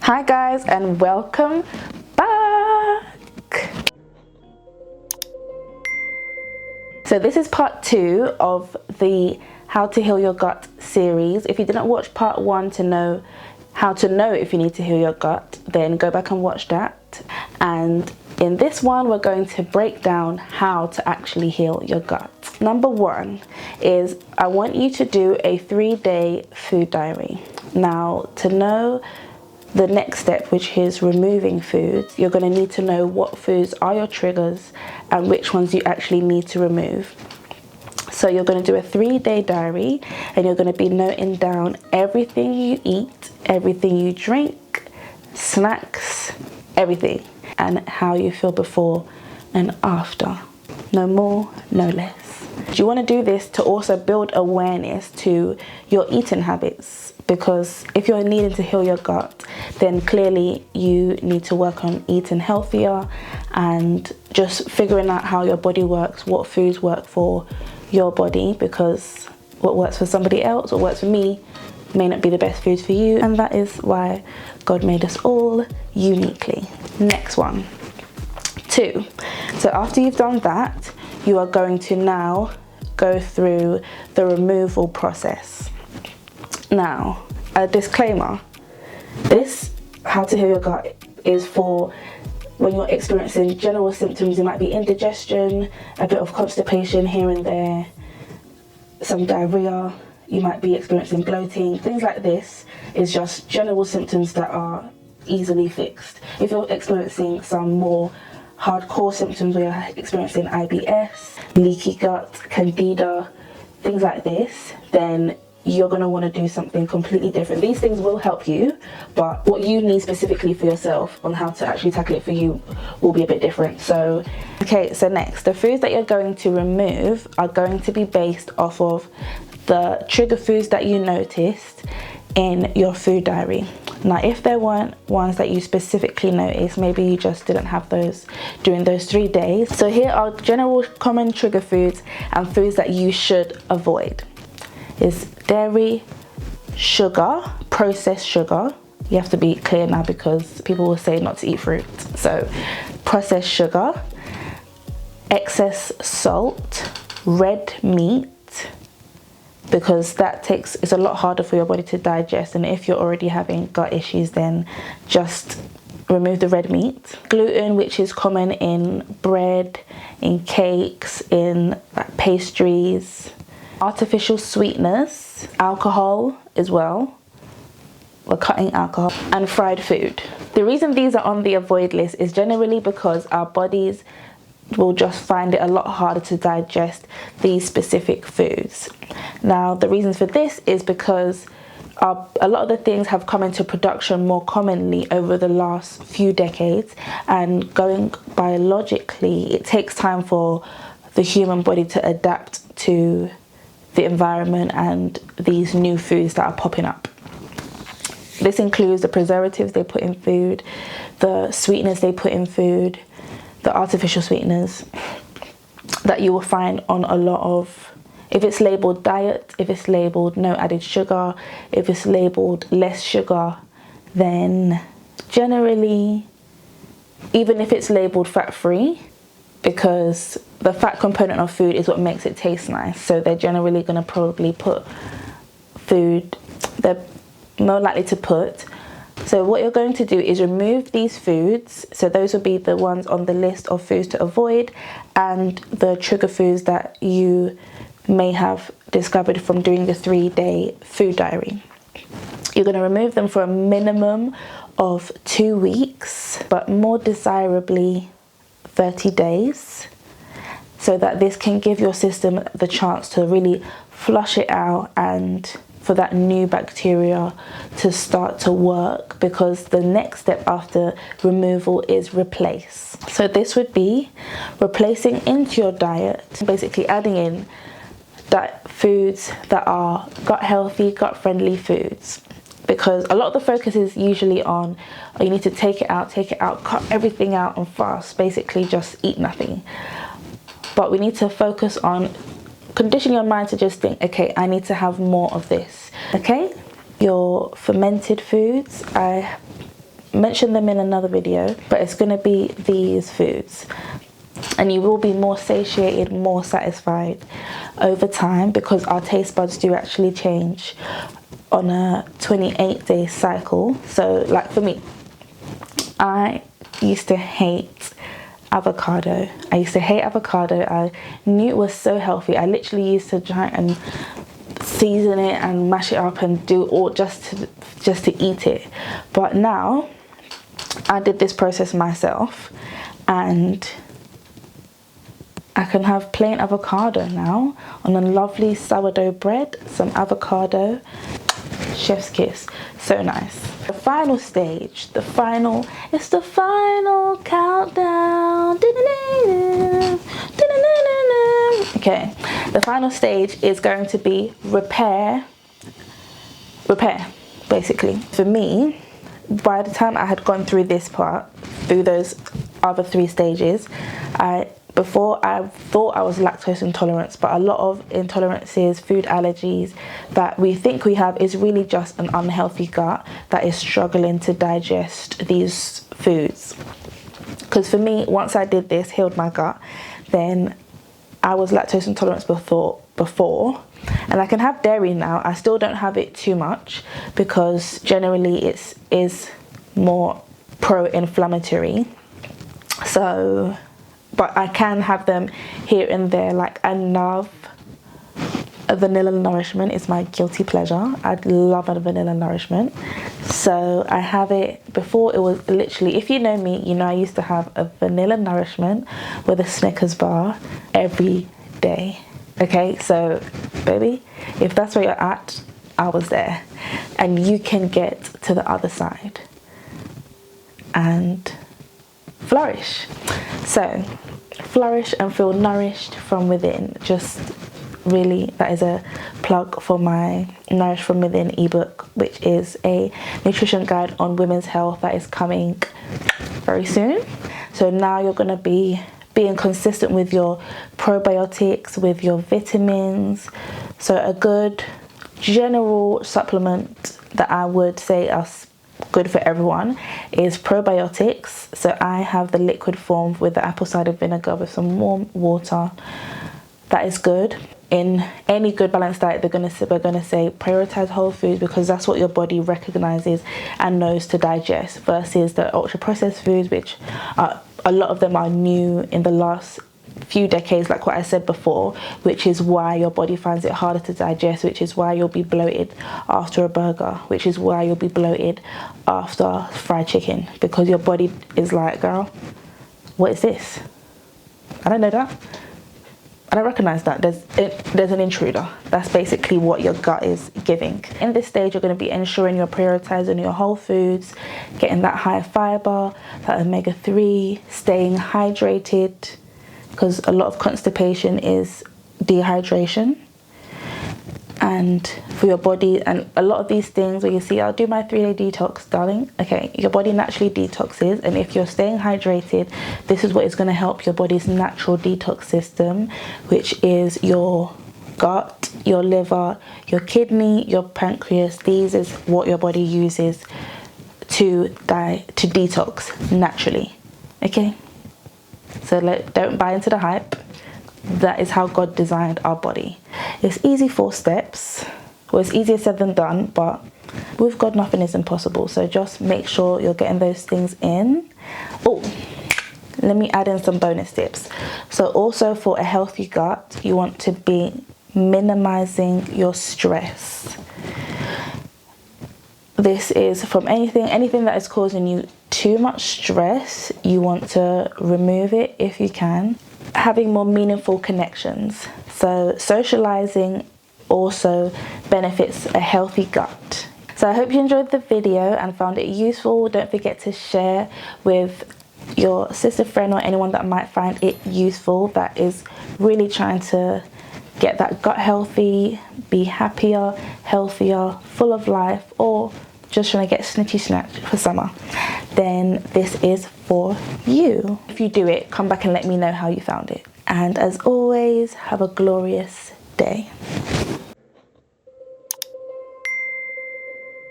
Hi guys, and welcome back. So this is part 2 of the How to Heal Your Gut series. If you didn't watch part 1 to know how to know if you need to heal your gut, then go back and watch that. And in this one, we're going to break down how to actually heal your gut. Number 1 is I want you to do a 3-day food diary. Now, to know the next step, which is removing foods, you're going to need to know what foods are your triggers and which ones you actually need to remove. So you're going to do a 3-day diary and you're going to be noting down everything you eat, everything you drink, snacks, everything, and how you feel before and after. No more, no less. You want to do this to also build awareness to your eating habits, because if you're needing to heal your gut, then clearly you need to work on eating healthier and just figuring out how your body works, what foods work for your body, because what works for somebody else, what works for me, may not be the best foods for you, and that is why God made us all uniquely. Next one, 2. So after you've done that, you are going to now go through the removal process. Now, a disclaimer, this How to Heal Your Gut is for when you're experiencing general symptoms. It might be indigestion, a bit of constipation here and there, some diarrhea, you might be experiencing bloating. Things like this is just general symptoms that are easily fixed. If you're experiencing some more hardcore symptoms where you're experiencing IBS, leaky gut, candida, things like this, then you're going to want to do something completely different. These things will help you, but what you need specifically for yourself on how to actually tackle it for you will be a bit different. So next, the foods that you're going to remove are going to be based off of the trigger foods that you noticed in your food diary. Now, if there weren't ones that you specifically noticed, maybe you just didn't have those during those 3 days. So here are general common trigger foods and foods that you should avoid. Is dairy, sugar, processed sugar. You have to be clear now because people will say not to eat fruit. So processed sugar, excess salt, red meat, because it's a lot harder for your body to digest, and if you're already having gut issues, then just remove the red meat. Gluten, which is common in bread, in cakes, in pastries. Artificial sweeteners, alcohol as well, we're cutting alcohol, and fried food. The reason these are on the avoid list is generally because our bodies will just find it a lot harder to digest these specific foods. Now, the reasons for this is because a lot of the things have come into production more commonly over the last few decades, and going biologically, it takes time for the human body to adapt to the environment and these new foods that are popping up. This includes the preservatives they put in food, the sweeteners they put in food, the artificial sweeteners that you will find on a lot of, if it's labeled diet, if it's labeled no added sugar, if it's labeled less sugar, then generally, even if it's labeled fat-free, because the fat component of food is what makes it taste nice, so they're generally going to probably put food, they're more likely to put. So what you're going to do is remove these foods. So those will be the ones on the list of foods to avoid, and the trigger foods that you may have discovered from doing the 3-day food diary. You're going to remove them for a minimum of 2 weeks, but more desirably 30 days, so that this can give your system the chance to really flush it out and for that new bacteria to start to work, because the next step after removal is replace. So this would be replacing into your diet, basically adding in foods that are gut healthy, gut friendly foods, because a lot of the focus is usually on, oh, you need to take it out, cut everything out and fast, basically just eat nothing. But we need to focus on condition your mind to just think, okay, I need to have more of this. Okay, your fermented foods, I mention them in another video, but it's going to be these foods. And you will be more satiated, more satisfied over time, because our taste buds do actually change on a 28-day cycle. So like for me, I used to hate avocado. I knew it was so healthy. I literally used to try and season it and mash it up and do all just to eat it. But now I did this process myself, and I can have plain avocado now on a lovely sourdough bread, some avocado, chef's kiss, so nice. The final stage, it's the final countdown. Okay, the final stage is going to be repair, basically. For me, by the time I had gone through this part, through those other 3 stages, before I thought I was lactose intolerant, but a lot of intolerances, food allergies that we think we have is really just an unhealthy gut that is struggling to digest these foods. Because for me, once I did this, healed my gut, then I was lactose intolerant before, and I can have dairy now. I still don't have it too much because generally it is more pro-inflammatory. So, but I can have them here and there. Like, I love a vanilla nourishment. It's my guilty pleasure. I love a vanilla nourishment. So I have it. Before, it was literally, if you know me, you know I used to have a vanilla nourishment with a Snickers bar every day. Okay, so baby, if that's where you're at, I was there. And you can get to the other side and flourish. So flourish and feel nourished from within. Just really, that is a plug for my Nourish From Within ebook, which is a nutrition guide on women's health that is coming very soon. So now you're going to be being consistent with your probiotics, with your vitamins. So a good general supplement that I would say are good for everyone is probiotics. So I have the liquid form with the apple cider vinegar with some warm water. That is good. In any good balanced diet, we're gonna say prioritize whole foods, because that's what your body recognizes and knows to digest, versus the ultra processed foods, which are, a lot of them are new in the last few decades, like what I said before, which is why your body finds it harder to digest, which is why you'll be bloated after a burger, which is why you'll be bloated after fried chicken, because your body is like, girl, what is this? I don't know that. I don't recognize that. There's an intruder. That's basically what your gut is giving. In this stage, you're going to be ensuring you're prioritizing your whole foods, getting that high fiber, that omega-3, staying hydrated, because a lot of constipation is dehydration. And for your body, and a lot of these things where you see, I'll do my 3-day detox, darling. Okay, your body naturally detoxes, and if you're staying hydrated, this is what is going to help your body's natural detox system, which is your gut, your liver, your kidney, your pancreas. These is what your body uses to detox naturally. Okay, so don't buy into the hype. That is how God designed our body. It's easy 4 steps. Well, it's easier said than done, but with God, nothing is impossible. So just make sure you're getting those things in. Oh, let me add in some bonus tips. So also for a healthy gut, you want to be minimizing your stress. This is from anything that is causing you too much stress. You want to remove it if you can. Having more meaningful connections. So socializing also benefits a healthy gut. So I hope you enjoyed the video and found it useful. Don't forget to share with your sister, friend, or anyone that might find it useful, that is really trying to get that gut healthy, be happier, healthier, full of life, or just trying to get snitchy snatched for summer. Then this is for you. If you do it, come back and let me know how you found it. And as always, have a glorious day.